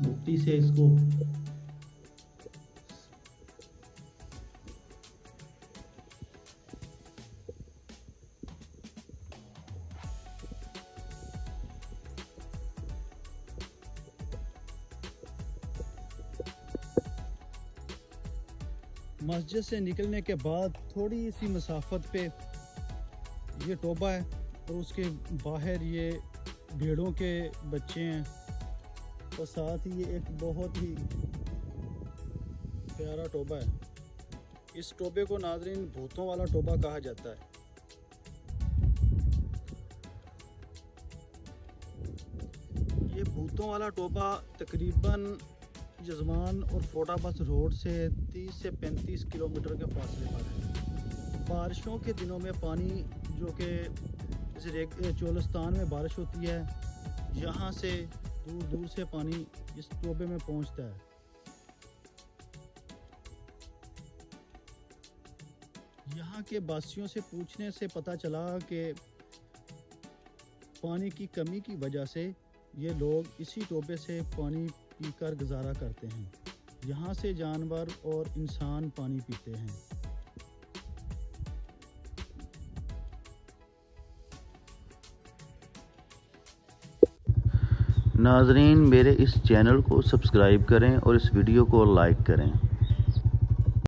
मिट्टी से इसको मस्जिद से निकलने के बाद थोड़ी सी मसाफत पे ये टोबा है और उसके बाहर ये भेड़ों के बच्चे हैं और साथ ही ये एक बहुत ही प्यारा टोबा है। इस टोबे को नाज़रीन भूतों वाला टोबा कहा जाता है। ये भूतों वाला टोबा तकरीबन जजमान और फोटाबस रोड से 30 से 35 किलोमीटर के फासले पर है। बारिशों के दिनों में पानी जो कि चोलिस्तान में बारिश होती है, यहाँ से दूर दूर से पानी इस टोबे में पहुँचता है। यहाँ के बासियों से पूछने से पता चला कि पानी की कमी की वजह से ये लोग इसी टोबे से पानी पीकर गुजारा करते हैं। यहाँ से जानवर और इंसान पानी पीते हैं। नाजरीन, मेरे इस चैनल को सब्सक्राइब करें और इस वीडियो को लाइक करें।